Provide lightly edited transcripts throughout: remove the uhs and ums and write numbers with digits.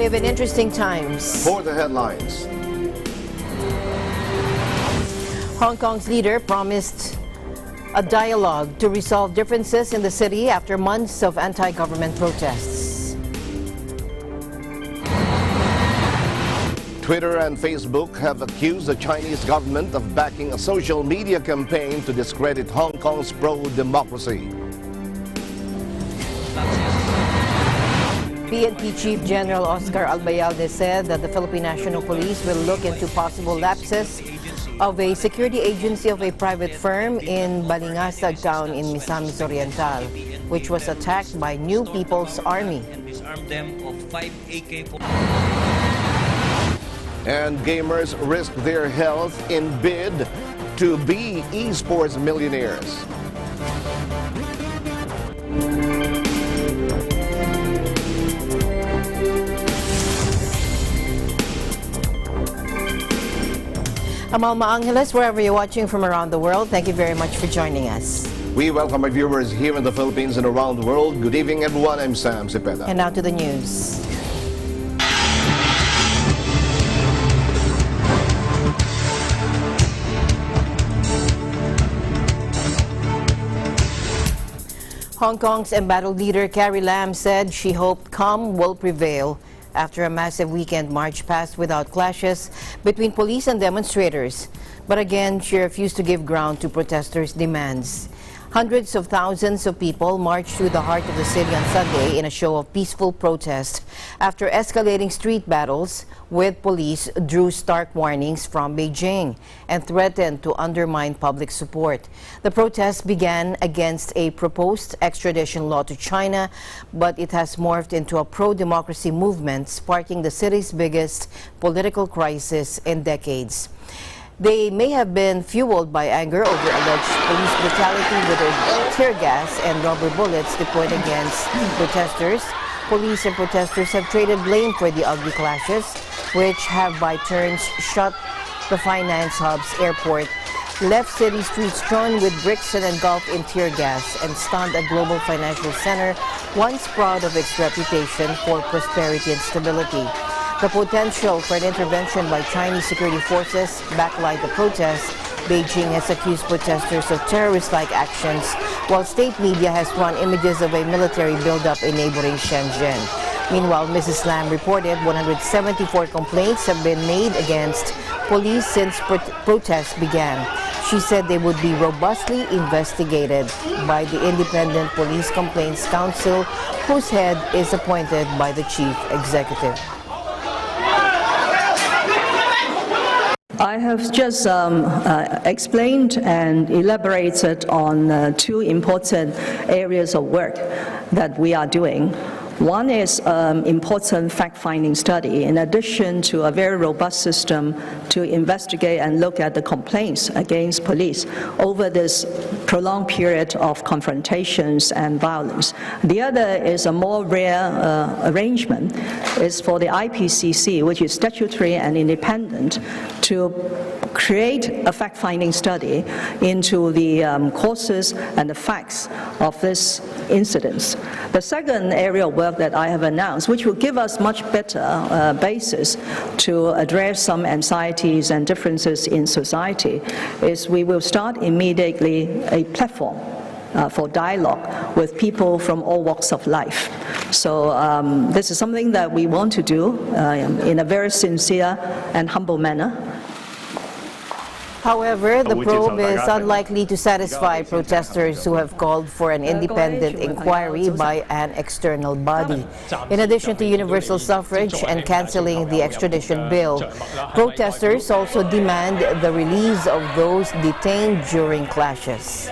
live in interesting times. For the headlines. Hong Kong's leader promised a dialogue to resolve differences in the city after months of anti-government protests. Twitter and Facebook have accused the Chinese government of backing a social media campaign to discredit Hong Kong's pro-democracy. PNP Chief General Oscar Albayalde said that the Philippine National Police will look into possible lapses of a security agency of a private firm in Balingasag town in Misamis Oriental, which was attacked by New People's Army. And gamers risk their health in bid to be esports millionaires. I'm Alma Angeles, wherever you're watching from around the world. Thank you very much for joining us. We welcome our viewers here in the Philippines and around the world. Good evening, everyone. I'm Sam Cepeda. And now to the news. Hong Kong's embattled leader Carrie Lam said she hoped calm will prevail after a massive weekend march passed without clashes between police and demonstrators. But again, she refused to give ground to protesters' demands. Hundreds of thousands of people marched through the heart of the city on Sunday in a show of peaceful protest after escalating street battles with police drew stark warnings from Beijing and threatened to undermine public support. The protest began against a proposed extradition law to China, but it has morphed into a pro-democracy movement, sparking the city's biggest political crisis in decades. They may have been fueled by anger over alleged police brutality with tear gas and rubber bullets deployed against protesters. Police and protesters have traded blame for the ugly clashes, which have by turns shut the finance hub's airport, left city streets strewn with bricks and engulfed in tear gas, and stunned a global financial center once proud of its reputation for prosperity and stability. The potential for an intervention by Chinese security forces backlight the protests. Beijing has accused protesters of terrorist-like actions, while state media has run images of a military buildup in neighboring Shenzhen. Meanwhile, Mrs. Lam reported 174 complaints have been made against police since protests began. She said they would be robustly investigated by the Independent Police Complaints Council, whose head is appointed by the chief executive. I have just explained and elaborated on two important areas of work that we are doing. One is important fact-finding study, in addition to a very robust system to investigate and look at the complaints against police over this prolonged period of confrontations and violence. The other is a more rare arrangement, is for the IPCC, which is statutory and independent, to create a fact-finding study into the causes and the facts of this incidents. The second area of work that I have announced, which will give us much better basis to address some anxieties and differences in society, is we will start immediately a platform for dialogue with people from all walks of life. So this is something that we want to do in a very sincere and humble manner. However, the probe is unlikely to satisfy protesters who have called for an independent inquiry by an external body. In addition to universal suffrage and canceling the extradition bill, protesters also demand the release of those detained during clashes.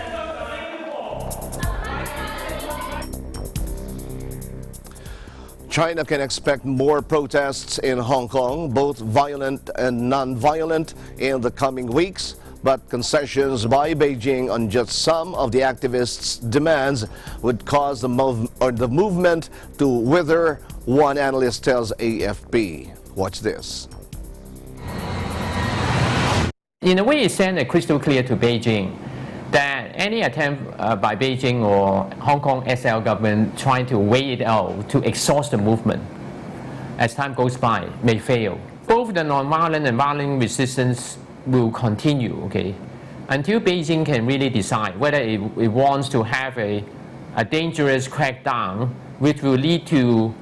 China can expect more protests in Hong Kong, both violent and non-violent, in the coming weeks. But concessions by Beijing on just some of the activists' demands would cause the movement to wither, one analyst tells AFP. Watch this. In a way, it sent a crystal clear to Beijing that any attempt by Beijing or Hong Kong SL government trying to weigh it out to exhaust the movement as time goes by, may fail. Both the non-violent and violent resistance will continue, okay, until Beijing can really decide whether it wants to have a dangerous crackdown, which will lead to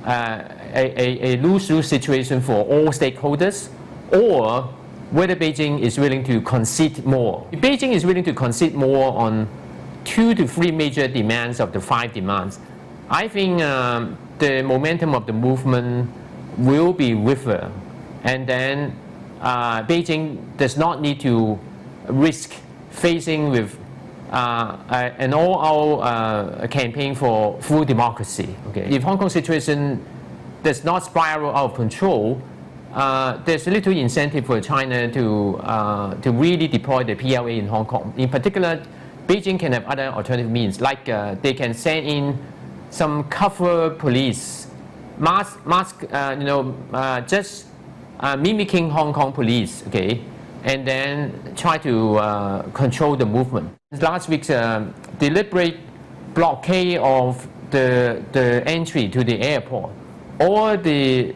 a lose-lose situation for all stakeholders, or whether Beijing is willing to concede more. If Beijing is willing to concede more on 2 to 3 major demands of the 5 demands, I think the momentum of the movement will be richer, and then Beijing does not need to risk facing with an all-out campaign for full democracy. Okay? If Hong Kong situation does not spiral out of control, there's little incentive for China to really deploy the PLA in Hong Kong. In particular, Beijing can have other alternative means, like they can send in some cover police, just mimicking Hong Kong police, okay, and then try to control the movement. Last week's deliberate blockade of the entry to the airport, or the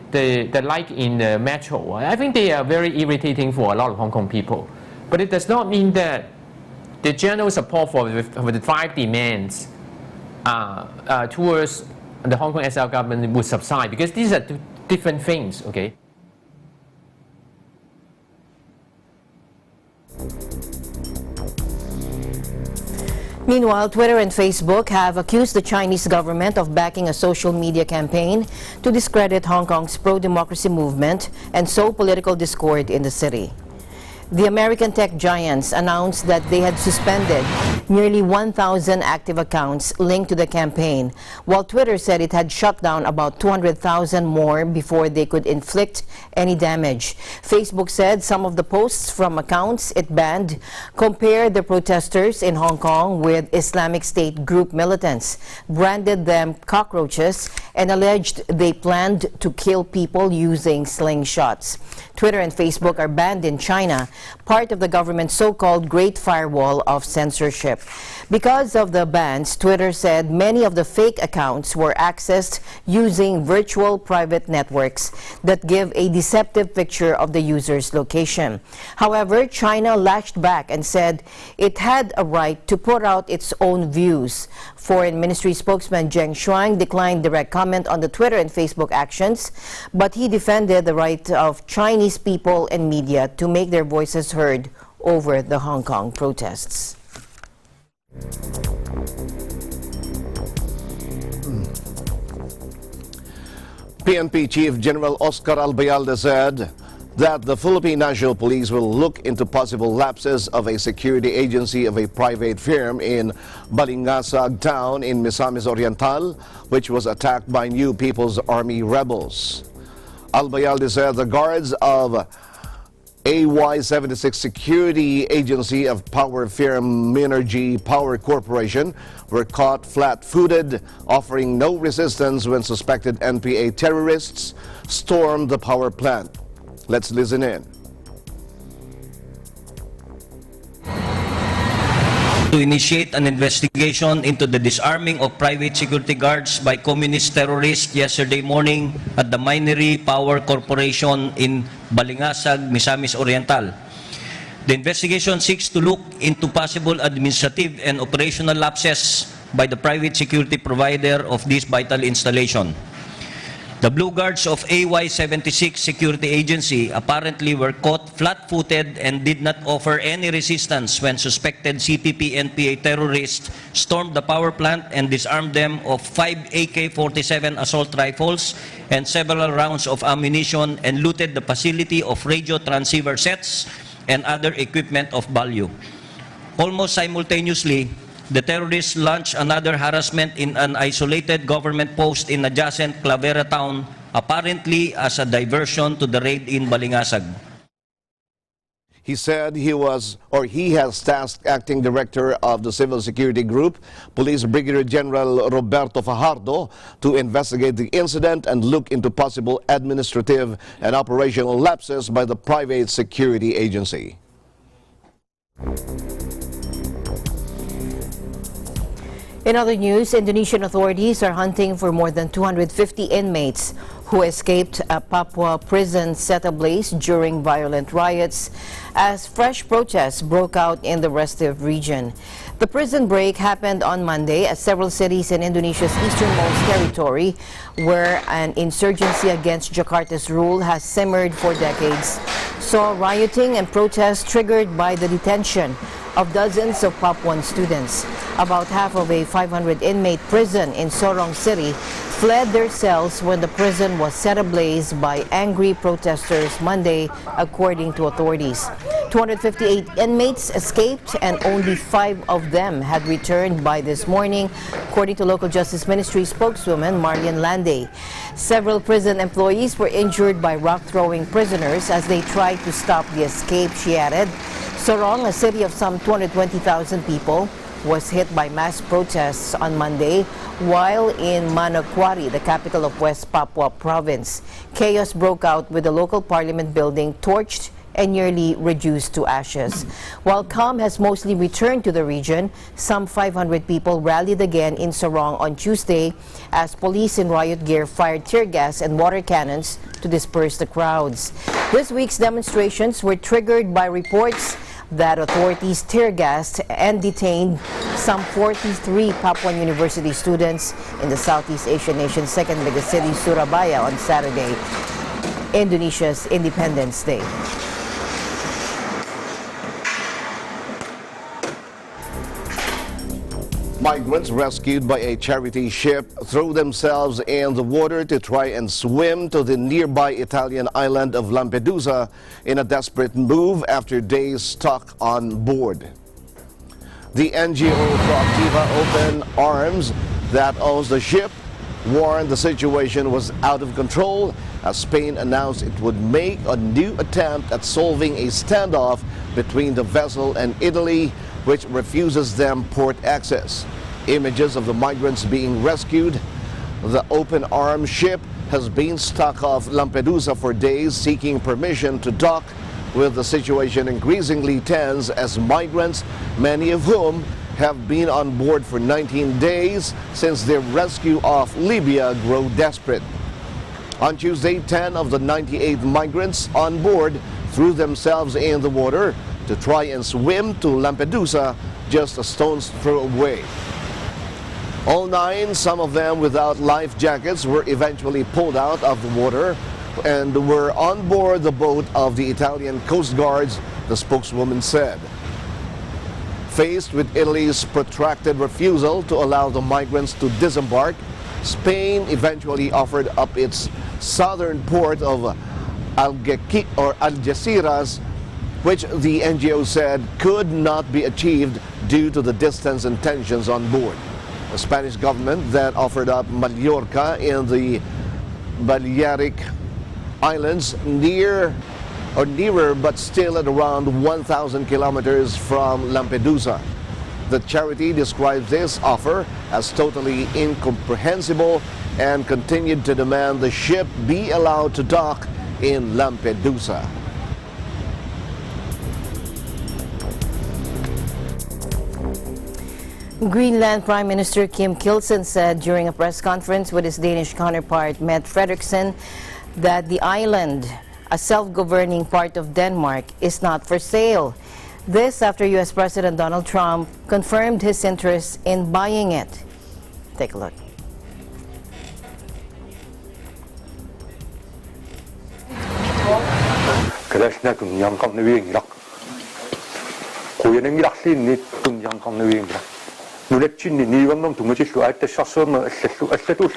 like in the metro, I think they are very irritating for a lot of Hong Kong people. But it does not mean that the general support for the 5 demands towards the Hong Kong SL government would subside, because these are 2 different things, okay? Meanwhile, Twitter and Facebook have accused the Chinese government of backing a social media campaign to discredit Hong Kong's pro-democracy movement and sow political discord in the city. The American tech giants announced that they had suspended nearly 1,000 active accounts linked to the campaign, while Twitter said it had shut down about 200,000 more before they could inflict any damage. Facebook said some of the posts from accounts it banned compared the protesters in Hong Kong with Islamic State group militants, branded them cockroaches, and alleged they planned to kill people using slingshots. Twitter and Facebook are banned in China, part of the government's so-called Great Firewall of censorship. Because of the bans, Twitter said many of the fake accounts were accessed using virtual private networks that give a deceptive picture of the user's location. However, China lashed back and said it had a right to put out its own views. Foreign Ministry spokesman Zheng Shuang declined direct comment on the Twitter and Facebook actions, but he defended the right of Chinese people and media to make their voices heard over the Hong Kong protests. PNP Chief General Oscar Albayalde said that the Philippine National Police will look into possible lapses of a security agency of a private firm in Balingasag town in Misamis Oriental, which was attacked by New People's Army rebels. Albayalde said the guards of AY-76 security agency of power firm Minergy Power Corporation were caught flat-footed, offering no resistance when suspected NPA terrorists stormed the power plant. Let's listen in. To initiate an investigation into the disarming of private security guards by communist terrorists yesterday morning at the Minery Power Corporation in Balingasag, Misamis Oriental. The investigation seeks to look into possible administrative and operational lapses by the private security provider of this vital installation. The Blue Guards of AY-76 Security Agency apparently were caught flat-footed and did not offer any resistance when suspected CTP-NPA terrorists stormed the power plant and disarmed them of 5 AK-47 assault rifles and several rounds of ammunition, and looted the facility of radio transceiver sets and other equipment of value. Almost simultaneously, the terrorists launched another harassment in an isolated government post in adjacent Clavera town, apparently as a diversion to the raid in Balingasag. He said he has tasked Acting Director of the Civil Security Group, Police Brigadier General Roberto Fajardo, to investigate the incident and look into possible administrative and operational lapses by the private security agency. In other news, Indonesian authorities are hunting for more than 250 inmates who escaped a Papua prison set ablaze during violent riots as fresh protests broke out in the restive region. The prison break happened on Monday at several cities in Indonesia's easternmost territory, where an insurgency against Jakarta's rule has simmered for decades, saw rioting and protests triggered by the detention of dozens of Papuan students. About half of a 500-inmate prison in Sorong City fled their cells when the prison was set ablaze by angry protesters Monday, according to authorities. 258 inmates escaped and only 5 of them had returned by this morning, according to local Justice Ministry spokeswoman Marian Lande. Several prison employees were injured by rock-throwing prisoners as they tried to stop the escape, she added. Sorong, a city of some 220,000 people, was hit by mass protests on Monday, while in Manokwari, the capital of West Papua province, chaos broke out with the local parliament building torched and nearly reduced to ashes. While calm has mostly returned to the region, some 500 people rallied again in Sorong on Tuesday as police in riot gear fired tear gas and water cannons to disperse the crowds. This week's demonstrations were triggered by reports that authorities tear-gassed and detained some 43 Papuan University students in the Southeast Asian nation's second biggest city, Surabaya, on Saturday, Indonesia's Independence Day. Migrants rescued by a charity ship threw themselves in the water to try and swim to the nearby Italian island of Lampedusa in a desperate move after days stuck on board. The NGO Proactiva Open Arms that owns the ship warned the situation was out of control as Spain announced it would make a new attempt at solving a standoff between the vessel and Italy, which refuses them port access. Images of the migrants being rescued. The open arms ship has been stuck off Lampedusa for days, seeking permission to dock, with the situation increasingly tense as migrants, many of whom have been on board for 19 days since their rescue off Libya, grow desperate. On Tuesday, 10 of the 98 migrants on board threw themselves in the water to try and swim to Lampedusa, just a stone's throw away. All 9, some of them without life jackets, were eventually pulled out of the water and were on board the boat of the Italian Coast Guards, the spokeswoman said. Faced with Italy's protracted refusal to allow the migrants to disembark, Spain eventually offered up its southern port of Algeciras, which the NGO said could not be achieved due to the distance and tensions on board. The Spanish government then offered up Mallorca in the Balearic Islands, nearer but still at around 1,000 kilometers from Lampedusa. The charity describes this offer as totally incomprehensible and continued to demand the ship be allowed to dock in Lampedusa. Greenland Prime Minister Kim Kielsen said during a press conference with his Danish counterpart Mette Frederiksen that the island, a self-governing part of Denmark, is not for sale. This after U.S. President Donald Trump confirmed his interest in buying it. Take a look. 눈에 니왕놈 동무지수 알때 셔서면 알때도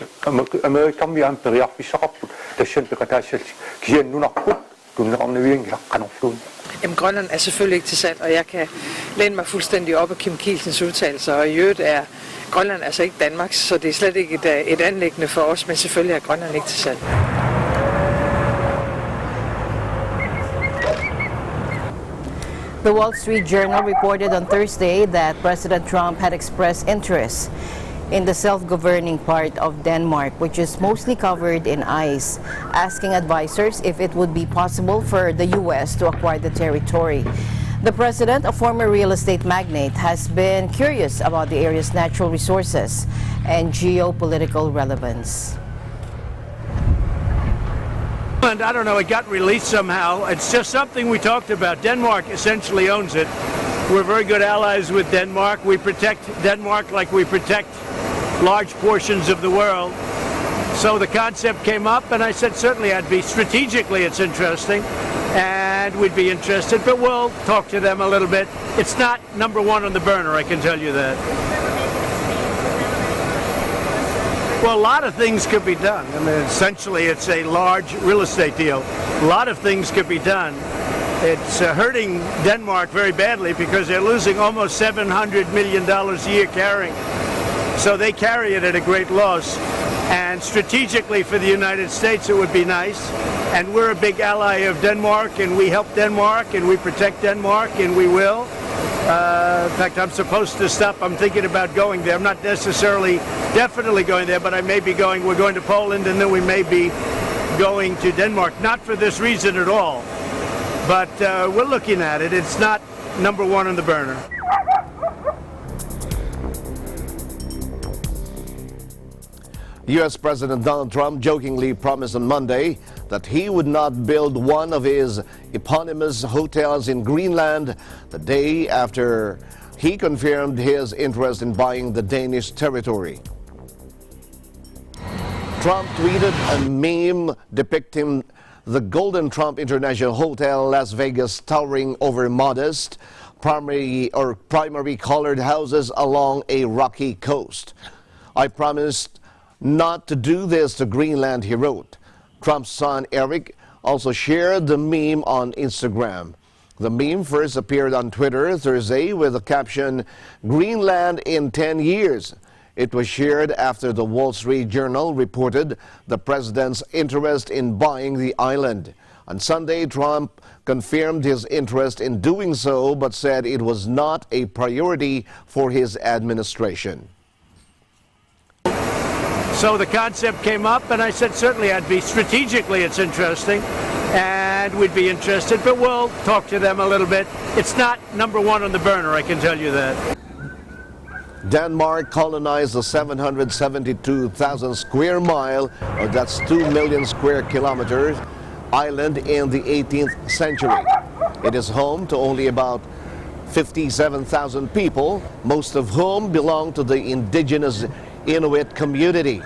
아메리칸 미안 베리악 비서갑 대신 begatter 기엔 눈앞고 눈에 없는 위행이라 kanoflod. Jamen, Grønland er selvfølgelig ikke til salg, og jeg kan læne mig fuldstændig op af Kim Kielsens udtalelser, og i øvrigt er Grønland altså ikke Danmarks, så det er slet ikke et anliggende for os, men selvfølgelig er Grønland ikke til salg. The Wall Street Journal reported on Thursday that President Trump had expressed interest in the self-governing part of Denmark, which is mostly covered in ice, asking advisors if it would be possible for the U.S. to acquire the territory. The president, a former real estate magnate, has been curious about the area's natural resources and geopolitical relevance. I don't know, it got released somehow. It's just something we talked about. Denmark essentially owns it. We're very good allies with Denmark. We protect Denmark like we protect large portions of the world. So the concept came up, and I said certainly I'd be, strategically it's interesting, and we'd be interested, but we'll talk to them a little bit. It's not number one on the burner, I can tell you that. Well, a lot of things could be done. I mean, essentially, it's a large real estate deal. A lot of things could be done. It's hurting Denmark very badly because they're losing almost $700 million a year carrying. So they carry it at a great loss. And strategically for the United States, it would be nice. And we're a big ally of Denmark, and we help Denmark, and we protect Denmark, and we will. In fact, I'm supposed to stop. I'm thinking about going there. I'm not necessarily definitely going there, but I may be going. We're going to Poland, and then we may be going to Denmark. Not for this reason at all, but we're looking at it. It's not number one on the burner. U.S. President Donald Trump jokingly promised on Monday that he would not build one of his eponymous hotels in Greenland the day after he confirmed his interest in buying the Danish territory. Trump tweeted a meme depicting the Golden Trump International Hotel, Las Vegas, towering over modest, primary colored houses along a rocky coast. "I promised not to do this to Greenland," he wrote. Trump's son Eric also shared the meme on Instagram. The meme first appeared on Twitter Thursday with the caption, "Greenland in 10 years." It was shared after the Wall Street Journal reported the president's interest in buying the island. On Sunday, Trump confirmed his interest in doing so, but said it was not a priority for his administration. So the concept came up, and I said certainly I'd be, strategically it's interesting, and we'd be interested, but we'll talk to them a little bit. It's not number one on the burner, I can tell you that. Denmark colonized the 772,000 square mile, or that's 2 million square kilometers, island in the 18th century. It is home to only about 57,000 people, most of whom belong to the indigenous Inuit community.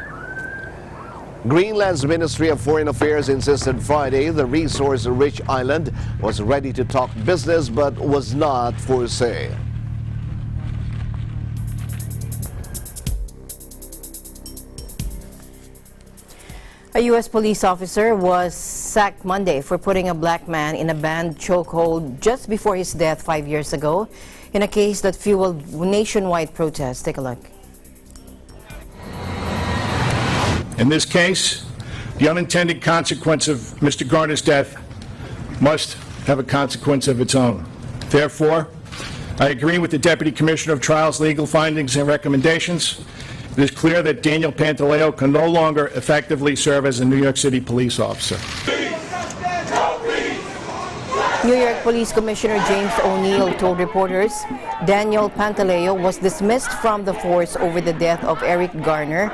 Greenland's Ministry of Foreign Affairs insisted Friday the resource-rich island was ready to talk business but was not for sale. A U.S. police officer was sacked Monday for putting a black man in a banned chokehold just before his death 5 years ago in a case that fueled nationwide protests. Take a look. In this case, the unintended consequence of Mr. Garner's death must have a consequence of its own. Therefore, I agree with the Deputy Commissioner of Trials' legal findings and recommendations. It is clear that Daniel Pantaleo can no longer effectively serve as a New York City police officer. New York Police Commissioner James O'Neill told reporters Daniel Pantaleo was dismissed from the force over the death of Eric Garner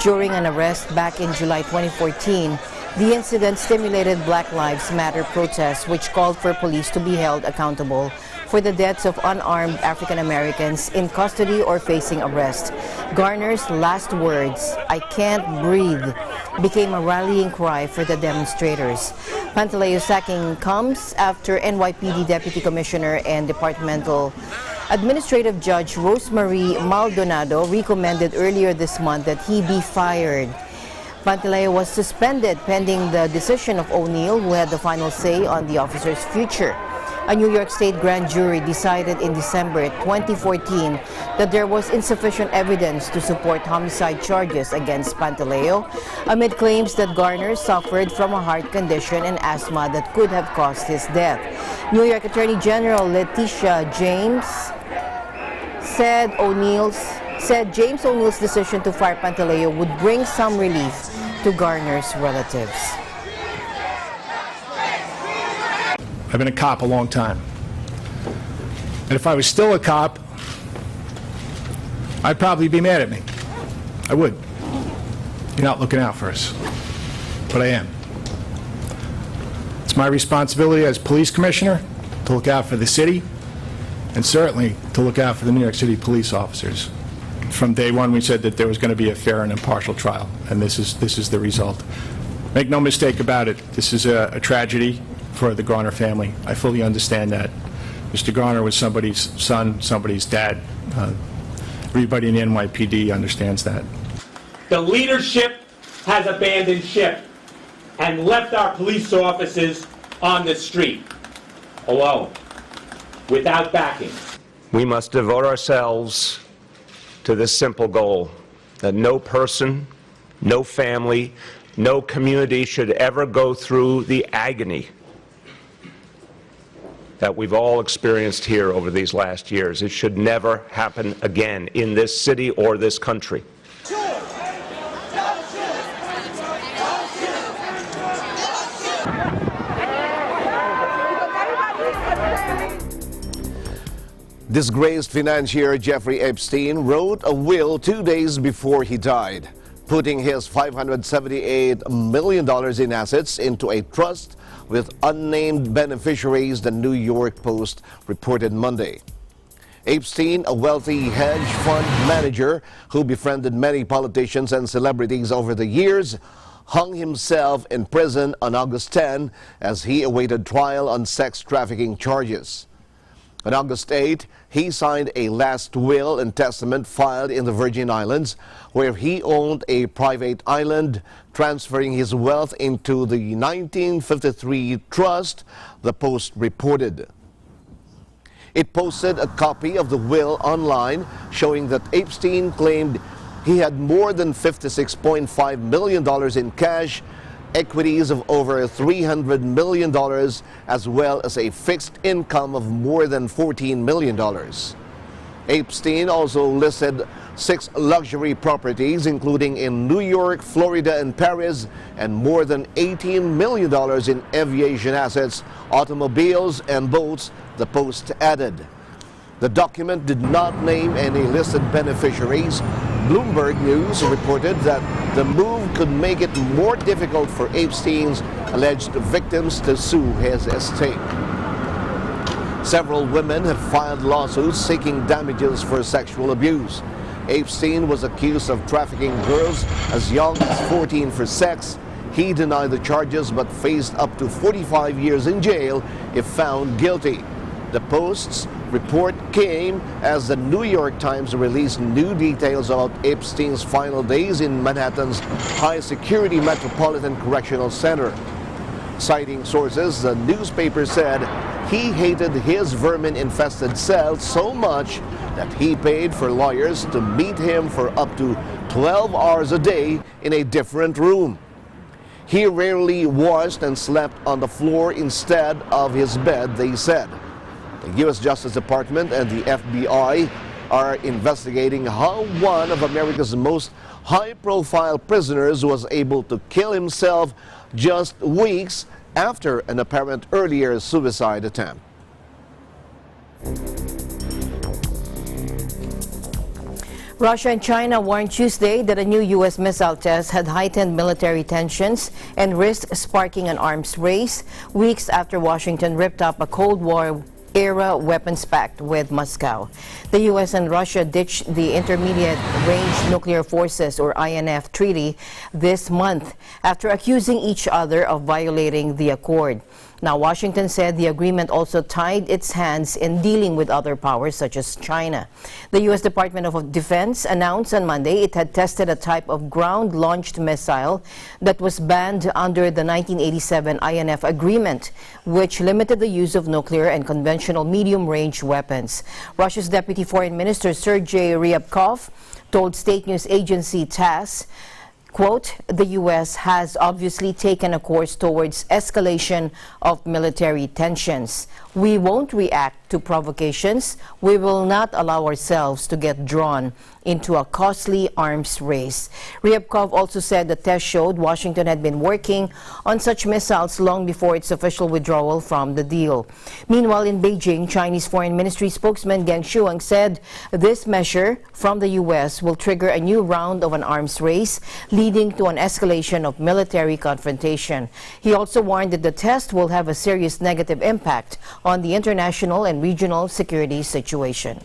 during an arrest back in July 2014. The incident stimulated Black Lives Matter protests, which called for police to be held accountable for the deaths of unarmed African Americans in custody or facing arrest. Garner's last words, "I can't breathe," became a rallying cry for the demonstrators. Pantaleo's sacking comes after NYPD Deputy Commissioner and Departmental Administrative Judge Rosemary Maldonado recommended earlier this month that he be fired. Pantaleo was suspended pending the decision of O'Neill, who had the final say on the officer's future. A New York State grand jury decided in December 2014 that there was insufficient evidence to support homicide charges against Pantaleo amid claims that Garner suffered from a heart condition and asthma that could have caused his death. New York Attorney General Letitia James said James O'Neill's decision to fire Pantaleo would bring some relief to Garner's relatives. I've been a cop a long time. And if I was still a cop, I'd probably be mad at me. I would. You're not looking out for us. But I am. It's my responsibility as police commissioner to look out for the city, and certainly to look out for the New York City police officers. From day one, we said that there was going to be a fair and impartial trial, and this is the result. Make no mistake about it, this is a tragedy for the Garner family. I fully understand that. Mr. Garner was somebody's son, somebody's dad. Everybody in the NYPD understands that. The leadership has abandoned ship and left our police officers on the street, alone, without backing. We must devote ourselves to this simple goal, that no person, no family, no community should ever go through the agony that we've all experienced here over these last years. It should never happen again in this city or this country. Disgraced financier Jeffrey Epstein wrote a will 2 days before he died, putting his $578 million in assets into a trust with unnamed beneficiaries, the New York Post reported Monday. Epstein, a wealthy hedge fund manager who befriended many politicians and celebrities over the years, hung himself in prison on August 10 as he awaited trial on sex trafficking charges. On August 8, he signed a last will and testament filed in the Virgin Islands, where he owned a private island, transferring his wealth into the 1953 trust, the Post reported. It posted a copy of the will online, showing that Epstein claimed he had more than $56.5 million in cash, equities of over $300 million, as well as a fixed income of more than $14 million. Epstein also listed 6 luxury properties, including in New York, Florida, and Paris, and more than $18 million in aviation assets, automobiles, and boats, the Post added. The document did not name any listed beneficiaries. Bloomberg News reported that the move could make it more difficult for Epstein's alleged victims to sue his estate. Several women have filed lawsuits seeking damages for sexual abuse. Epstein was accused of trafficking girls as young as 14 for sex. He denied the charges but faced up to 45 years in jail if found guilty. The Post's report came as the New York Times released new details about Epstein's final days in Manhattan's high-security Metropolitan Correctional Center. Citing sources, the newspaper said he hated his vermin-infested cell so much that he paid for lawyers to meet him for up to 12 hours a day in a different room. He rarely washed and slept on the floor instead of his bed, they said. The U.S. Justice Department and the FBI are investigating how one of America's most high-profile prisoners was able to kill himself just weeks after an apparent earlier suicide attempt. Russia and China warned Tuesday that a new U.S. missile test had heightened military tensions and risked sparking an arms race weeks after Washington ripped up a Cold War-era weapons pact with Moscow. The U.S. and Russia ditched the Intermediate Range Nuclear Forces, or INF, treaty this month after accusing each other of violating the accord. Now, Washington said the agreement also tied its hands in dealing with other powers such as China. The U.S. Department of Defense announced on Monday it had tested a type of ground-launched missile that was banned under the 1987 INF agreement, which limited the use of nuclear and conventional medium-range weapons. Russia's Deputy Foreign Minister Sergei Ryabkov told state news agency TASS, quote, the U.S. has obviously taken a course towards escalation of military tensions. We won't react to provocations. We will not allow ourselves to get drawn into a costly arms race. Ryabkov also said the test showed Washington had been working on such missiles long before its official withdrawal from the deal. Meanwhile, in Beijing, Chinese Foreign Ministry spokesman Geng Shuang said this measure from the U.S. will trigger a new round of an arms race, leading to an escalation of military confrontation. He also warned that the test will have a serious negative impact on the international and regional security situation.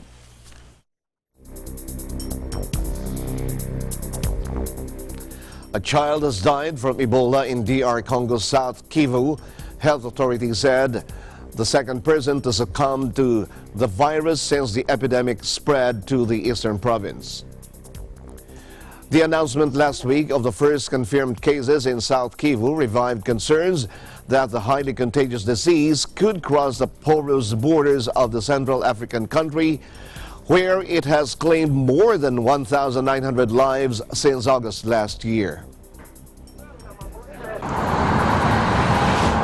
A child has died from Ebola in DR Congo's South Kivu. Health authorities said the second person to succumb to the virus since the epidemic spread to the eastern province. The announcement last week of the first confirmed cases in South Kivu revived concerns that the highly contagious disease could cross the porous borders of the Central African country, where it has claimed more than 1,900 lives since August last year.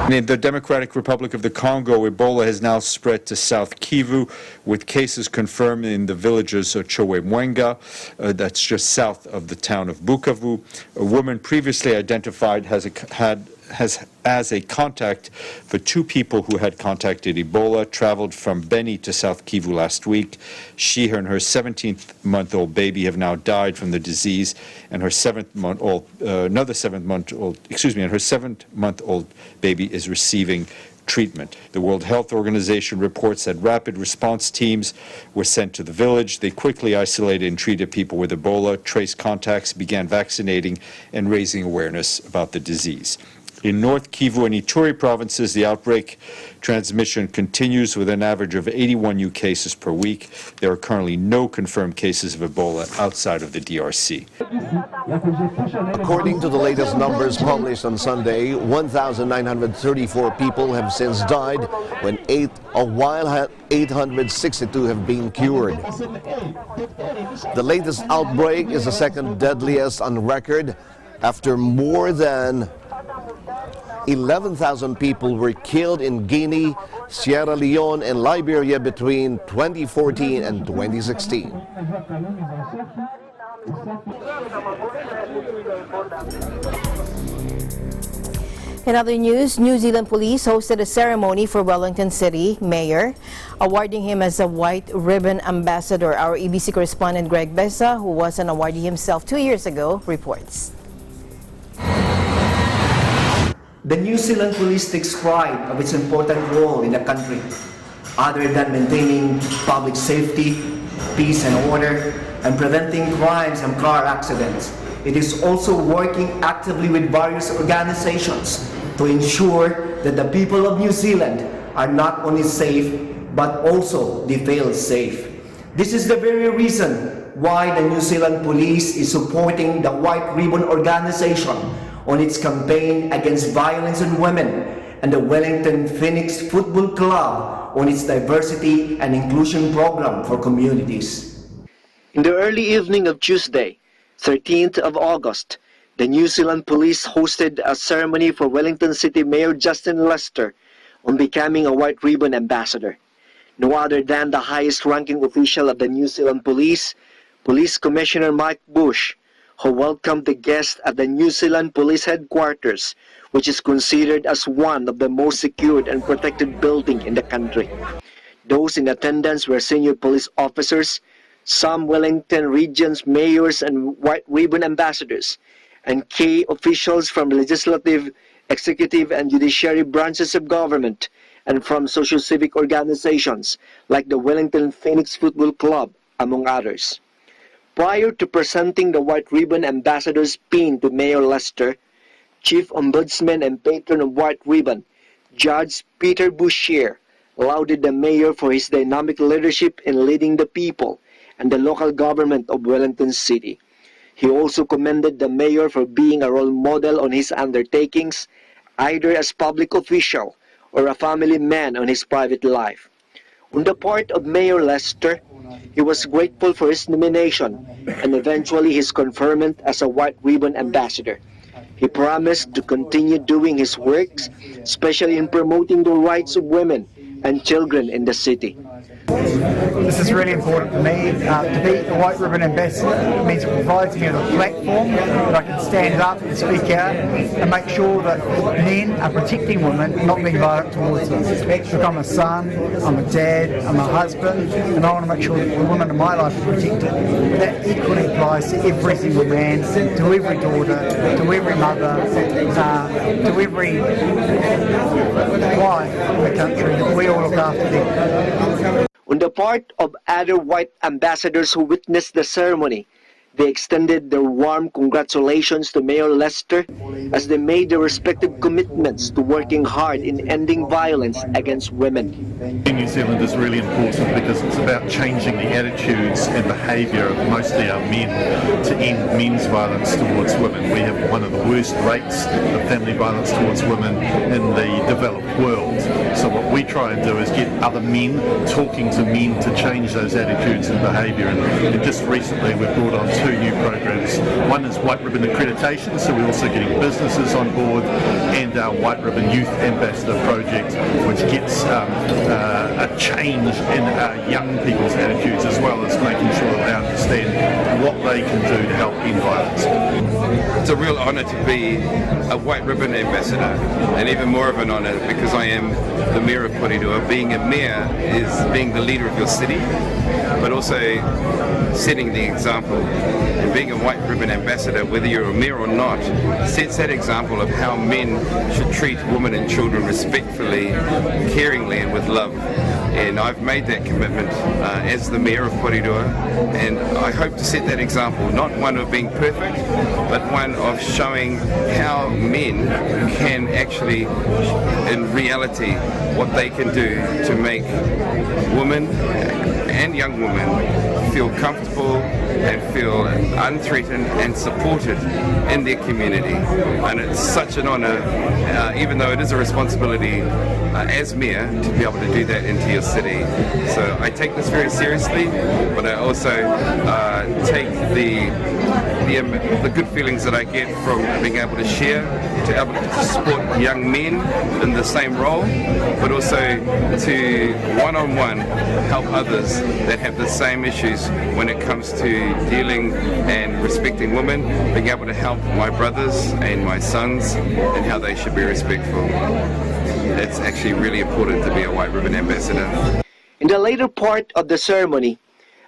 In the Democratic Republic of the Congo, Ebola has now spread to South Kivu, with cases confirmed in the villages of Chowemwenga, that's just south of the town of Bukavu. A woman previously identified as a contact for two people who had contacted Ebola traveled from Beni to South Kivu last week. She and her 17-month-old baby have now died from the disease, and her 7-month-old baby is receiving treatment. The World Health Organization reports that rapid response teams were sent to the village. They quickly isolated and treated people with Ebola, traced contacts, began vaccinating, and raising awareness about the disease. In North Kivu and Ituri provinces, the outbreak transmission continues with an average of 81 new cases per week. There are currently no confirmed cases of Ebola outside of the DRC. According to the latest numbers published on Sunday, 1,934 people have since died, while 862 have been cured. The latest outbreak is the second deadliest on record after more than 11,000 people were killed in Guinea, Sierra Leone, and Liberia between 2014 and 2016. In other news, New Zealand police hosted a ceremony for Wellington City Mayor, awarding him as a White Ribbon Ambassador. Our EBC correspondent Greg Besa, who was an awardee himself 2 years ago, reports. The New Zealand police takes pride of its important role in the country. Other than maintaining public safety, peace and order, and preventing crimes and car accidents, it is also working actively with various organizations to ensure that the people of New Zealand are not only safe, but also they feel safe. This is the very reason why the New Zealand Police is supporting the White Ribbon Organization on its campaign against violence on women, and the Wellington Phoenix Football Club on its diversity and inclusion program for communities. In the early evening of Tuesday, 13th of August, the New Zealand Police hosted a ceremony for Wellington City Mayor Justin Lester on becoming a White Ribbon Ambassador. No other than the highest-ranking official of the New Zealand Police, Police Commissioner Mike Bush, who welcomed the guest at the New Zealand Police Headquarters, which is considered as one of the most secured and protected buildings in the country. Those in attendance were senior police officers, some Wellington Region's mayors and White Ribbon ambassadors, and key officials from legislative, executive, and judiciary branches of government, and from social-civic organizations like the Wellington Phoenix Football Club, among others. Prior to presenting the White Ribbon Ambassador's pin to Mayor Lester, Chief Ombudsman and patron of White Ribbon, Judge Peter Bouchier, lauded the mayor for his dynamic leadership in leading the people and the local government of Wellington City. He also commended the mayor for being a role model on his undertakings, either as public official or a family man on his private life. On the part of Mayor Lester, he was grateful for his nomination and eventually his conferment as a White Ribbon Ambassador. He promised to continue doing his works, especially in promoting the rights of women and children in the city. This is really important for me. To be a White Ribbon Ambassador means it provides me with a platform that I can stand up and speak out and make sure that men are protecting women, not being violent towards them. Look, I'm a son, I'm a dad, I'm a husband, and I want to make sure that the women in my life are protected. But that equally applies to every single man, to every daughter, to every mother, to every wife in the country. We all look after them. On the part of other white ambassadors who witnessed the ceremony, they extended their warm congratulations to Mayor Lester as they made their respective commitments to working hard in ending violence against women. In New Zealand is really important because it's about changing the attitudes and behaviour of mostly our men to end men's violence towards women. We have one of the worst rates of family violence towards women in the developed world. So what we try and do is get other men talking to men to change those attitudes and behaviour. And just recently we've brought on two new programs. One is White Ribbon accreditation, so we're also getting businesses on board, and our White Ribbon Youth Ambassador project, which gets a change in young people's attitudes as well as making sure that they understand what they can do to help end violence. It's a real honour to be a White Ribbon Ambassador, and even more of an honour because I am the Mayor of Porirua. Being a mayor is being the leader of your city, but also setting the example. And being a White Ribbon Ambassador, whether you're a mayor or not, sets that example of how men should treat women and children respectfully, caringly and with love. And I've made that commitment as the Mayor of Porirua, and I hope to set that example, not one of being perfect, but one of showing how men can actually, in reality, what they can do to make women and young women feel comfortable and feel unthreatened and supported in their community. And it's such an honour, even though it is a responsibility as mayor, to be able to do that into your city. So I take this very seriously, but I also take the good feelings that I get from being able to share, to be able to support young men in the same role, but also to one-on-one help others that have the same issues when it comes to dealing and respecting women, being able to help my brothers and my sons and how they should be respectful. It's actually really important to be a White Ribbon Ambassador. In the later part of the ceremony,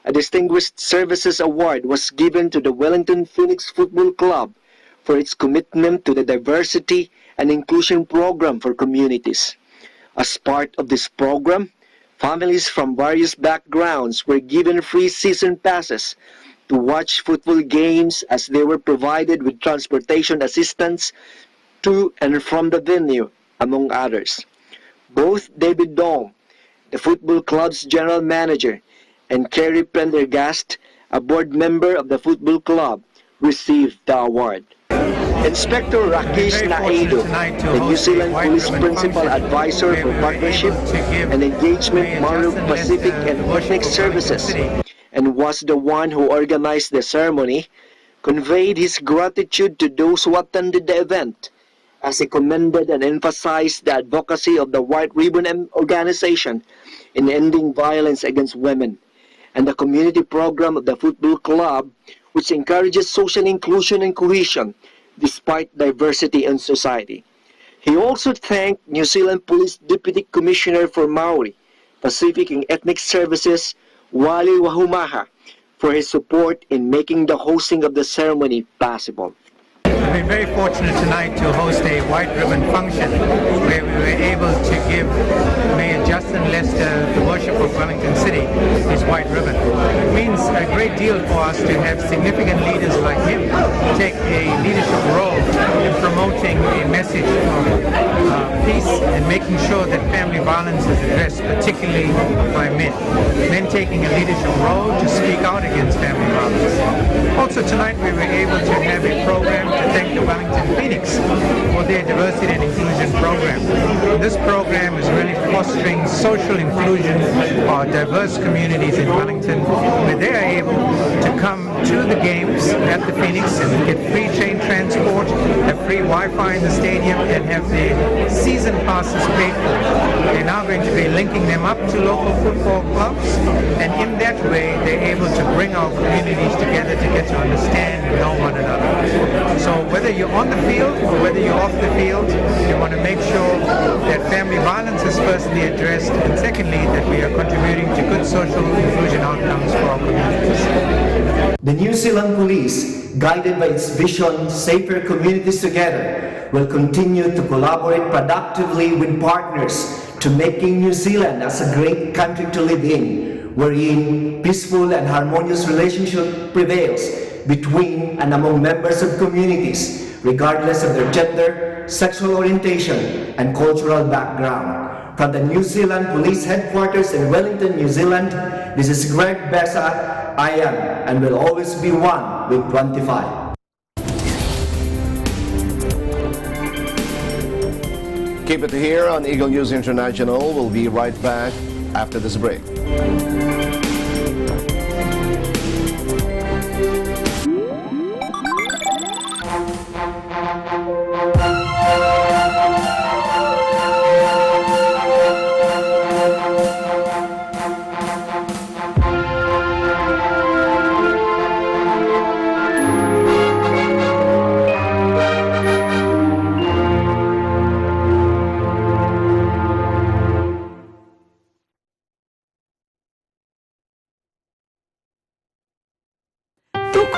a Distinguished Services Award was given to the Wellington Phoenix Football Club for its commitment to the diversity and inclusion program for communities. As part of this program, families from various backgrounds were given free season passes to watch football games, as they were provided with transportation assistance to and from the venue, among others. Both David Dong, the football club's general manager, and Kerry Prendergast, a board member of the football club, received the award. Inspector Rakesh Naidoo, the New Zealand Police Principal Advisor for Partnership and Engagement, Maru Pacific and Ethnic Services, and was the one who organized the ceremony, conveyed his gratitude to those who attended the event, as he commended and emphasized the advocacy of the White Ribbon organization in ending violence against women, and the community program of the football club, which encourages social inclusion and cohesion despite diversity in society. He also thanked New Zealand Police Deputy Commissioner for Maori, Pacific and Ethnic Services, Wali Wahumaha, for his support in making the hosting of the ceremony possible. We're very fortunate tonight to host a White Ribbon function where we were able to give Mayor Justin Lester, the worship of Wellington City, his White Ribbon. It means a great deal for us to have significant leaders like him take a leadership role in promoting a message of peace and making sure that family violence is addressed, particularly by men. Men taking a leadership role to speak out against family violence. Also tonight we were able to have a program to thank the Wellington Phoenix for their diversity and inclusion program. This program is really fostering social inclusion for diverse communities in Wellington, where they are able to come to the games at the Phoenix and get free train transport, have free Wi-Fi in the stadium, and have their season passes paid for. They're now going to be linking them up to local football clubs, and in that way they're able to bring our communities together to get to understand and know one another. So whether you're on the field or whether you're off the field, you want to make sure that family violence is firstly addressed, and secondly that we are contributing to good social inclusion outcomes for our communities. The New Zealand Police, guided by its vision, Safer Communities Together, will continue to collaborate productively with partners to making New Zealand as a great country to live in, wherein peaceful and harmonious relationship prevails between and among members of communities, regardless of their gender, sexual orientation, and cultural background. From the New Zealand Police Headquarters in Wellington, New Zealand, this is Greg Bessa. I am and will always be one with 25. Keep it here on Eagle News International. We'll be right back after this break.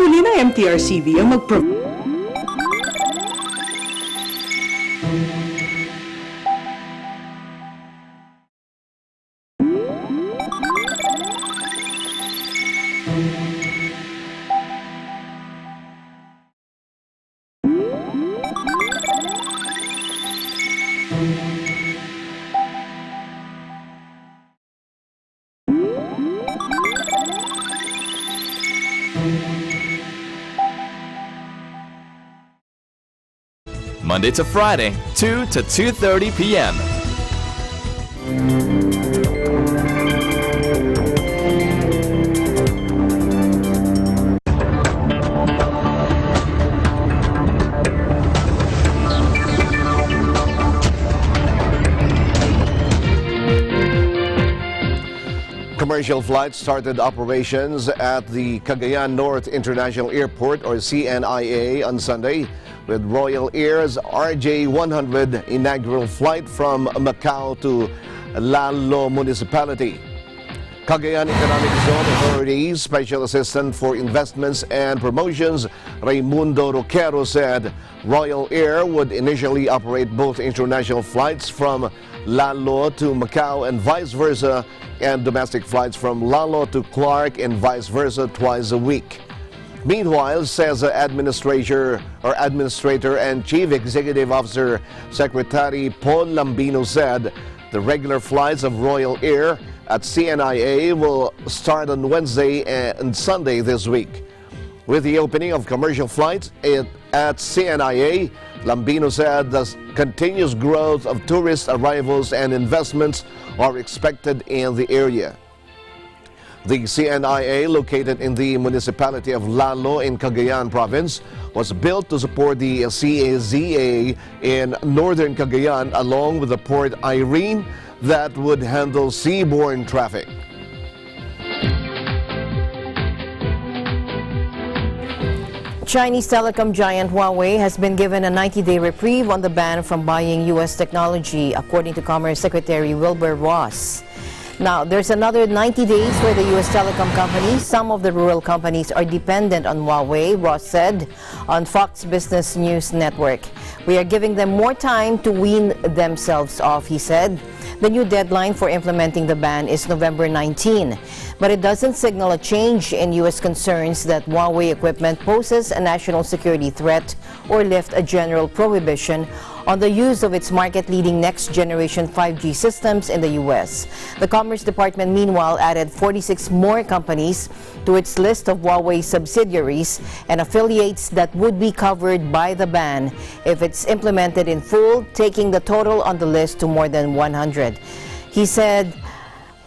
Huli na MTRCV ang Monday to Friday, 2 to 2:30 p.m. Commercial flights started operations at the Cagayan North International Airport, or CNIA, on Sunday, with Royal Air's RJ-100 inaugural flight from Macau to Lalo Municipality. Cagayan Economic Zone Authority Special Assistant for Investments and Promotions, Raimundo Roquero, said Royal Air would initially operate both international flights from Lalo to Macau and vice versa, and domestic flights from Lalo to Clark and vice versa twice a week. Meanwhile, says Administrator and Chief Executive Officer Secretary Paul Lambino said the regular flights of Royal Air at CNIA will start on Wednesday and Sunday this week. With the opening of commercial flights at CNIA, Lambino said the continuous growth of tourist arrivals and investments are expected in the area. The CNIA, located in the municipality of Lalo in Cagayan Province, was built to support the CAZA in northern Cagayan, along with the Port Irene that would handle seaborne traffic. Chinese telecom giant Huawei has been given a 90-day reprieve on the ban from buying U.S. technology, according to Commerce Secretary Wilbur Ross. Now, there's another 90 days where the U.S. telecom companies, some of the rural companies, are dependent on Huawei, Ross said on Fox Business News Network. We are giving them more time to wean themselves off, he said. The new deadline for implementing the ban is November 19, but it doesn't signal a change in U.S. concerns that Huawei equipment poses a national security threat or lift a general prohibition on the use of its market-leading next-generation 5G systems in the U.S. The Commerce Department, meanwhile, added 46 more companies to its list of Huawei subsidiaries and affiliates that would be covered by the ban if it's implemented in full, taking the total on the list to more than 100. He said,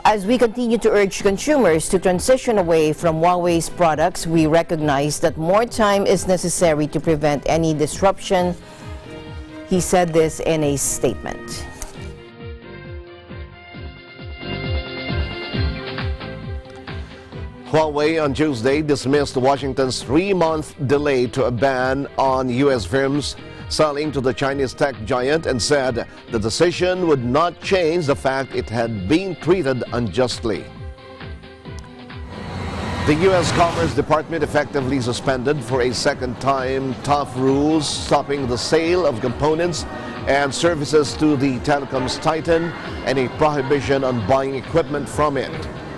as we continue to urge consumers to transition away from Huawei's products, we recognize that more time is necessary to prevent any disruption. He said this in a statement. Huawei on Tuesday dismissed Washington's 3-month delay to a ban on U.S. firms selling to the Chinese tech giant and said the decision would not change the fact it had been treated unjustly. The U.S. Commerce Department effectively suspended for a second time tough rules stopping the sale of components and services to the telecom's Citing and a prohibition on buying equipment from it.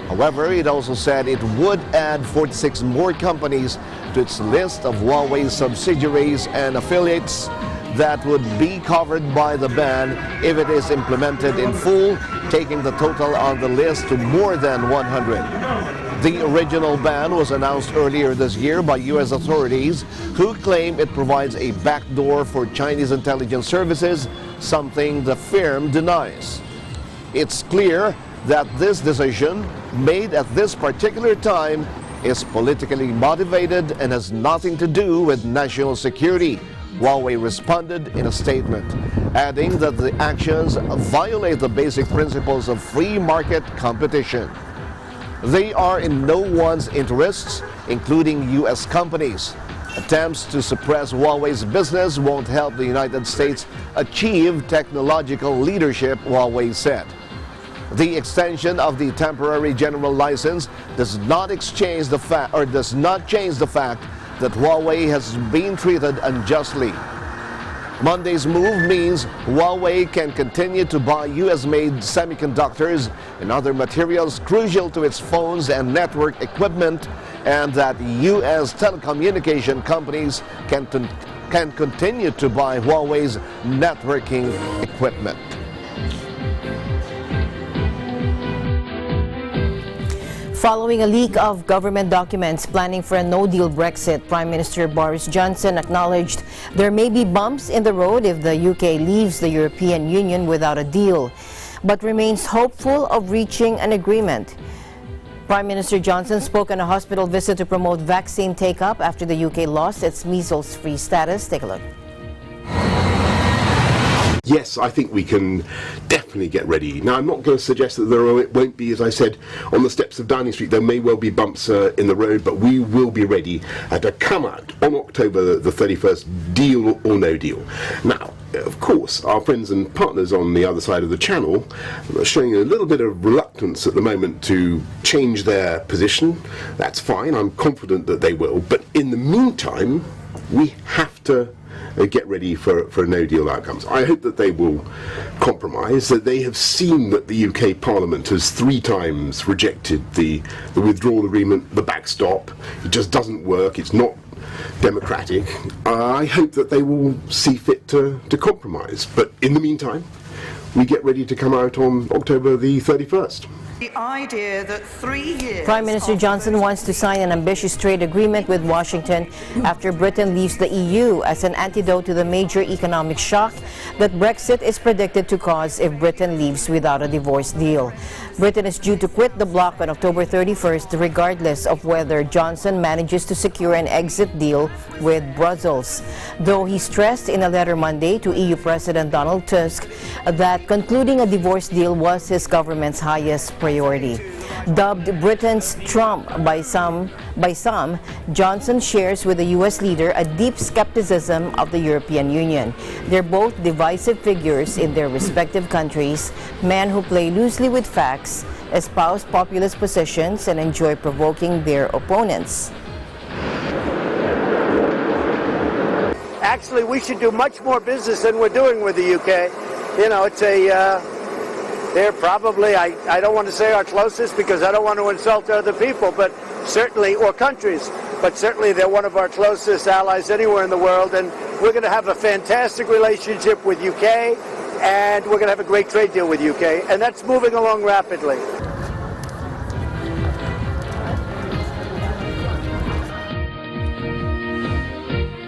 However, it also said it would add 46 more companies to its list of Huawei subsidiaries and affiliates that would be covered by the ban if it is implemented in full, taking the total on the list to more than 100. The original ban was announced earlier this year by U.S. authorities who claim it provides a backdoor for Chinese intelligence services, something the firm denies. It's clear that this decision, made at this particular time, is politically motivated and has nothing to do with national security, Huawei responded in a statement, adding that the actions violate the basic principles of free market competition. They are in no one's interests, including U.S. companies. Attempts to suppress Huawei's business won't help the United States achieve technological leadership, Huawei said. The extension of the temporary general license does not change the fact that Huawei has been treated unjustly. Monday's move means Huawei can continue to buy U.S.-made semiconductors and other materials crucial to its phones and network equipment, and that U.S. telecommunication companies can continue to buy Huawei's networking equipment. Following a leak of government documents planning for a no-deal Brexit, Prime Minister Boris Johnson acknowledged there may be bumps in the road if the UK leaves the European Union without a deal, but remains hopeful of reaching an agreement. Prime Minister Johnson spoke on a hospital visit to promote vaccine take-up after the UK lost its measles-free status. Take a look. Yes, I think we can definitely get ready. Now, I'm not going to suggest that there won't be, as I said, on the steps of Downing Street. There may well be bumps in the road, but we will be ready to come out on October the 31st, deal or no deal. Now, of course, our friends and partners on the other side of the channel are showing a little bit of reluctance at the moment to change their position. That's fine. I'm confident that they will. But in the meantime, we have to get ready for no-deal outcomes. I hope that they will compromise, that they have seen that the UK Parliament has 3 times rejected the withdrawal agreement, the backstop. It just doesn't work, it's not democratic. I hope that they will see fit to compromise. But in the meantime, we get ready to come out on October the 31st. The idea that 3 years... Prime Minister Johnson wants to sign an ambitious trade agreement with Washington after Britain leaves the EU as an antidote to the major economic shock that Brexit is predicted to cause if Britain leaves without a divorce deal. Britain is due to quit the bloc on October 31st, regardless of whether Johnson manages to secure an exit deal with Brussels. Though he stressed in a letter Monday to EU President Donald Tusk that concluding a divorce deal was his government's highest priority. Dubbed Britain's Trump by some, Johnson shares with the U.S. leader a deep skepticism of the European Union. They're both divisive figures in their respective countries, men who play loosely with facts, espouse populist positions, and enjoy provoking their opponents. Actually, we should do much more business than we're doing with the UK. You know, it's they're probably, I don't want to say our closest because I don't want to insult other people, but certainly, or countries, but certainly they're one of our closest allies anywhere in the world, and we're going to have a fantastic relationship with UK, and we're going to have a great trade deal with UK, and that's moving along rapidly.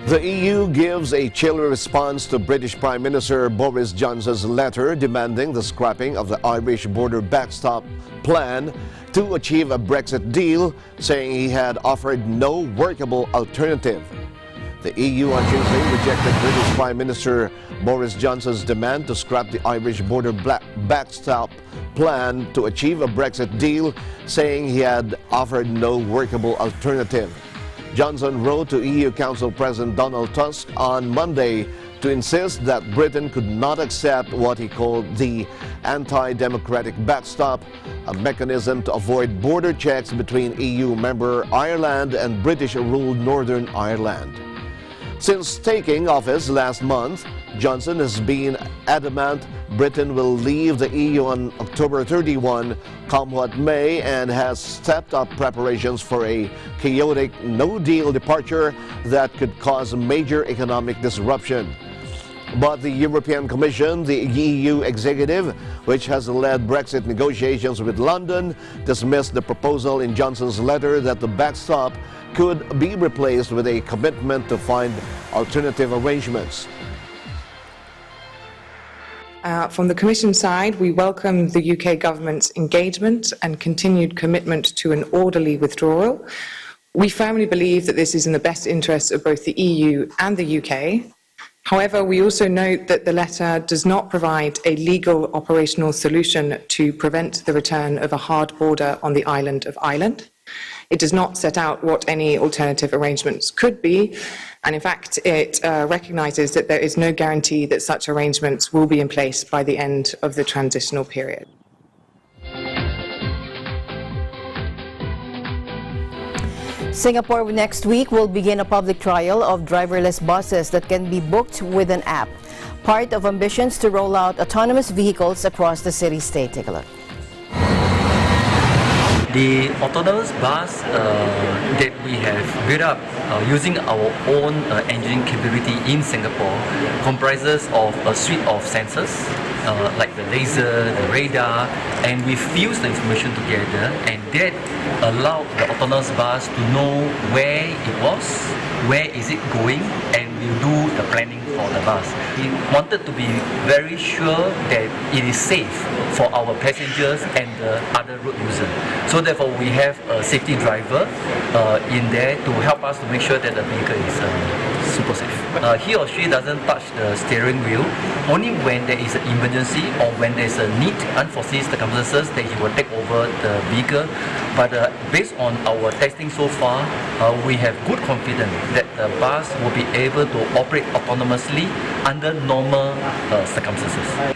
The EU gives a chill response to British Prime Minister Boris Johnson's letter demanding the scrapping of the Irish border backstop plan to achieve a Brexit deal, saying he had offered no workable alternative. The EU on Tuesday rejected British Prime Minister Boris Johnson's demand to scrap the Irish border backstop plan to achieve a Brexit deal, saying he had offered no workable alternative. Johnson wrote to EU Council President Donald Tusk on Monday to insist that Britain could not accept what he called the anti-democratic backstop, a mechanism to avoid border checks between EU member Ireland and British-ruled Northern Ireland. Since taking office last month, Johnson has been adamant Britain will leave the EU on October 31, come what may, and has stepped up preparations for a chaotic no-deal departure that could cause major economic disruption. But the European Commission, the EU executive, which has led Brexit negotiations with London, dismissed the proposal in Johnson's letter that the backstop could be replaced with a commitment to find alternative arrangements. From the Commission side, we welcome the UK government's engagement and continued commitment to an orderly withdrawal. We firmly believe that this is in the best interests of both the EU and the UK. However, we also note that the letter does not provide a legal operational solution to prevent the return of a hard border on the island of Ireland. It does not set out what any alternative arrangements could be, and in fact it recognises that there is no guarantee that such arrangements will be in place by the end of the transitional period. Singapore next week will begin a public trial of driverless buses that can be booked with an app, part of ambitions to roll out autonomous vehicles across the city-state. Take a look. The autonomous bus that we have built up using our own engineering capability in Singapore comprises of a suite of sensors like the laser, the radar, and we fuse the information together, and that allowed the autonomous bus to know where it was, where is it going, and we'll do the planning for the bus. We wanted to be very sure that it is safe for our passengers and the other road users. So therefore we have a safety driver in there to help us to make sure that the vehicle is super safe. He or she doesn't touch the steering wheel, only when there is an emergency or when there is a need, unforeseen circumstances, that he will take over the vehicle. But based on our testing so far, we have good confidence that the bus will be able to operate autonomously under normal circumstances.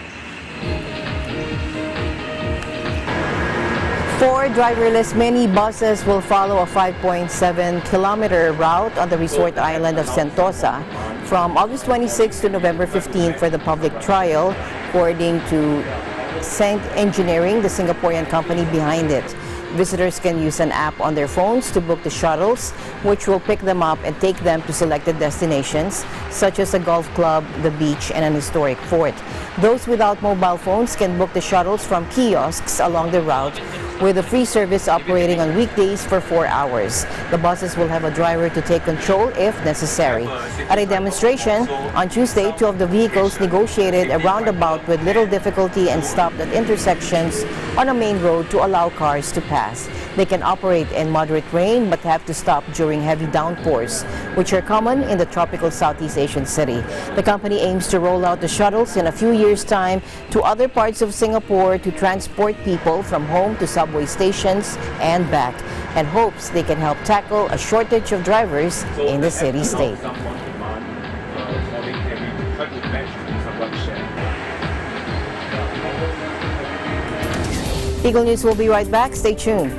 4 driverless mini buses will follow a 5.7-kilometer route on the resort island of Sentosa from August 26 to November 15 for the public trial, according to Citing Engineering, the Singaporean company behind it. Visitors can use an app on their phones to book the shuttles, which will pick them up and take them to selected destinations, such as a golf club, the beach, and an historic fort. Those without mobile phones can book the shuttles from kiosks along the route, with a free service operating on weekdays for 4 hours. The buses will have a driver to take control if necessary. At a demonstration on Tuesday, 2 of the vehicles negotiated a roundabout with little difficulty and stopped at intersections on a main road to allow cars to pass. They can operate in moderate rain but have to stop during heavy downpours, which are common in the tropical Southeast Asian city. The company aims to roll out the shuttles in a few years' time to other parts of Singapore to transport people from home to subway stations and back, and hopes they can help tackle a shortage of drivers in the city-state. Eagle News will be right back. Stay tuned.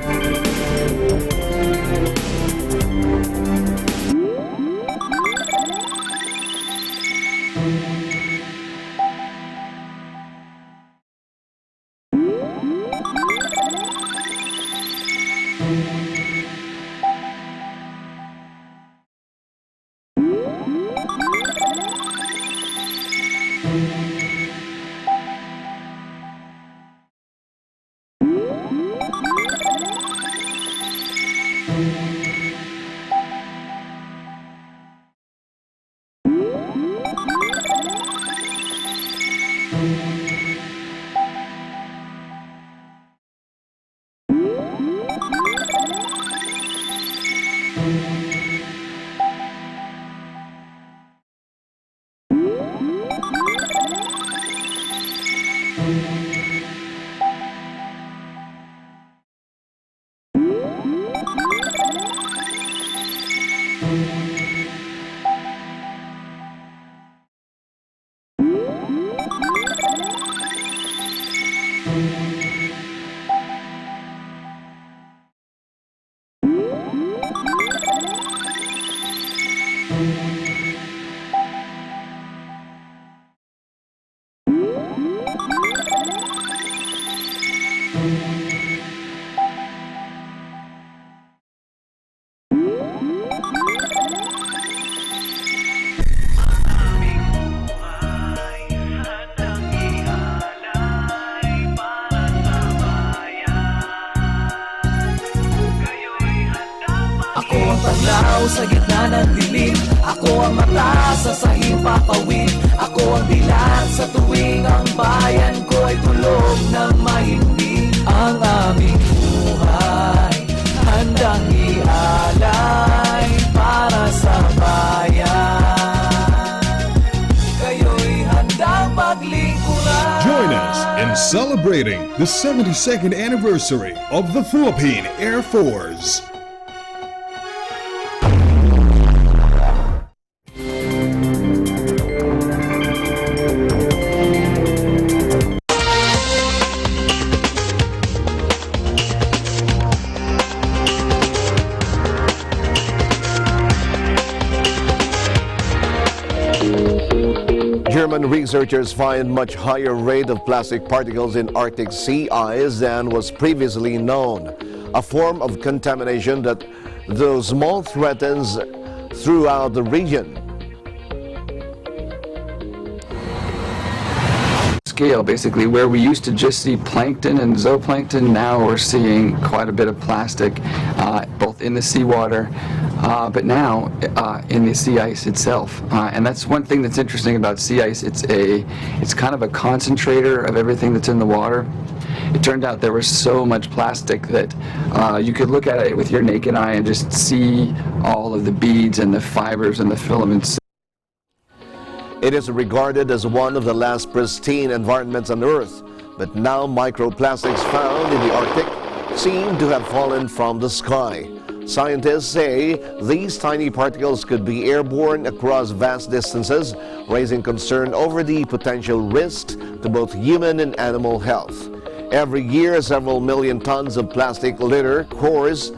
Sa gitna ng dilim, ako ang mata sa sahing papawid. Ako ang dilat sa tuwing ang bayan ko ay tulog ng mahimbing. Ang aming buhay handang ialay para sa bayan. Kayo'y handang maglingkuran. Join us in celebrating the 72nd anniversary of the Philippine Air Force. German researchers find much higher rate of plastic particles in Arctic sea ice than was previously known, a form of contamination that, though small, threatens throughout the region. Scale, basically, where we used to just see plankton and zooplankton, now we're seeing quite a bit of plastic, both in the seawater, but now in the sea ice itself. And that's one thing that's interesting about sea ice. It's kind of a concentrator of everything that's in the water. It turned out there was so much plastic that you could look at it with your naked eye and just see all of the beads and the fibers and the filaments. It is regarded as one of the last pristine environments on Earth, but now microplastics found in the Arctic seem to have fallen from the sky. Scientists say these tiny particles could be airborne across vast distances, raising concern over the potential risks to both human and animal health. Every year, several million tons of plastic litter course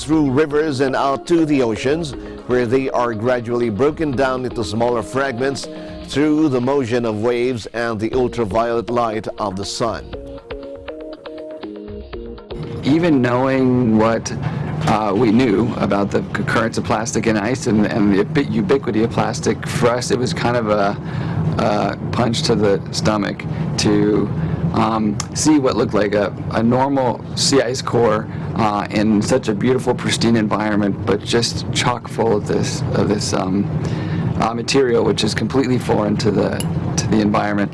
through rivers and out to the oceans, where they are gradually broken down into smaller fragments through the motion of waves and the ultraviolet light of the sun. Even knowing what we knew about the occurrence of plastic in ice and the ubiquity of plastic, for us it was kind of a punch to the stomach to see what looked like a normal sea ice core in such a beautiful, pristine environment, but just chock full of this material which is completely foreign to the environment.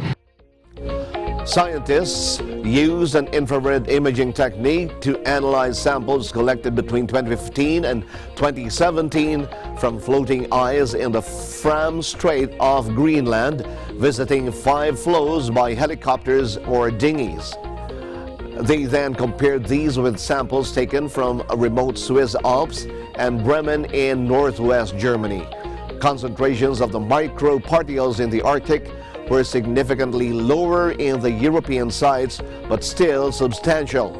Scientists used an infrared imaging technique to analyze samples collected between 2015 and 2017 from floating ice in the Fram Strait off Greenland, visiting 5 floes by helicopters or dinghies. They then compared these with samples taken from remote Swiss Alps and Bremen in northwest Germany. Concentrations of the microparticles in the Arctic were significantly lower in the European sites, but still substantial.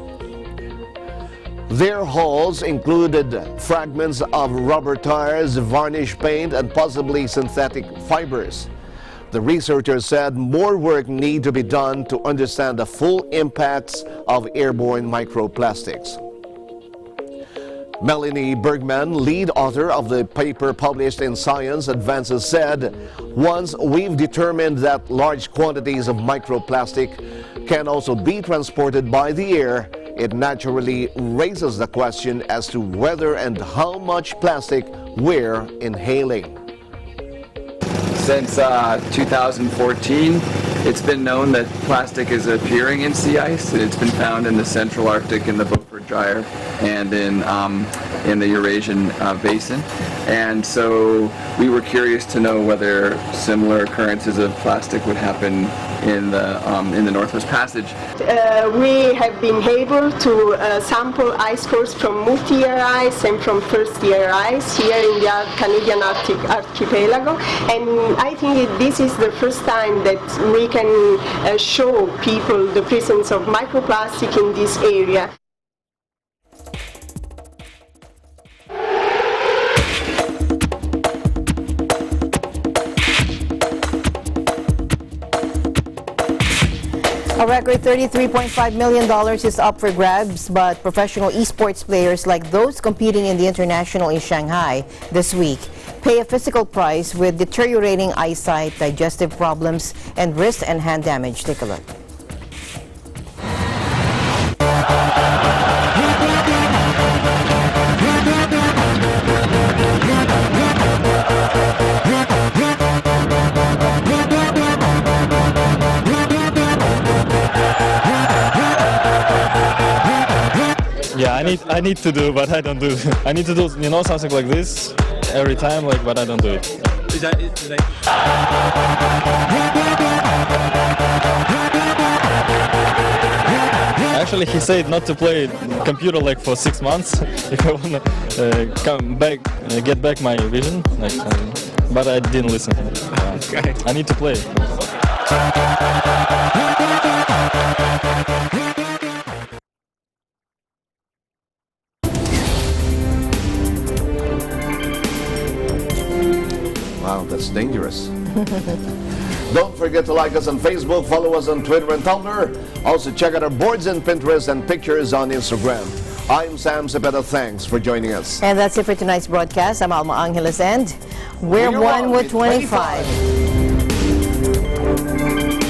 Their hauls included fragments of rubber tires, varnish paint, and possibly synthetic fibers. The researchers said more work needs to be done to understand the full impacts of airborne microplastics. Melanie Bergman, lead author of the paper published in Science Advances, said, once we've determined that large quantities of microplastic can also be transported by the air, it naturally raises the question as to whether and how much plastic we're inhaling. Since 2014, it's been known that plastic is appearing in sea ice. It's been found in the Central Arctic, in the Beaufort Gyre, and in the Eurasian basin. And so we were curious to know whether similar occurrences of plastic would happen in the Northwest Passage. We have been able to sample ice cores from multi-year ice and from first-year ice here in the Canadian Arctic archipelago, and I think this is the first time that we can show people the presence of microplastic in this area. A record $33.5 million is up for grabs, but professional esports players like those competing in the International in Shanghai this week pay a physical price with deteriorating eyesight, digestive problems, and wrist and hand damage. Take a look. Yeah, I need to do, but I don't do. I need to do, something like this every time, but I don't do it. Actually, he said not to play computer for 6 months if I wanna come back, get back my vision. But I didn't listen. Okay. I need to play. Wow, that's dangerous. Don't forget to like us on Facebook, follow us on Twitter and Tumblr. Also check out our boards on Pinterest and pictures on Instagram. I'm Sam Cepeda. Thanks for joining us. And that's it for tonight's broadcast. I'm Alma Angeles and we're 1 with 25.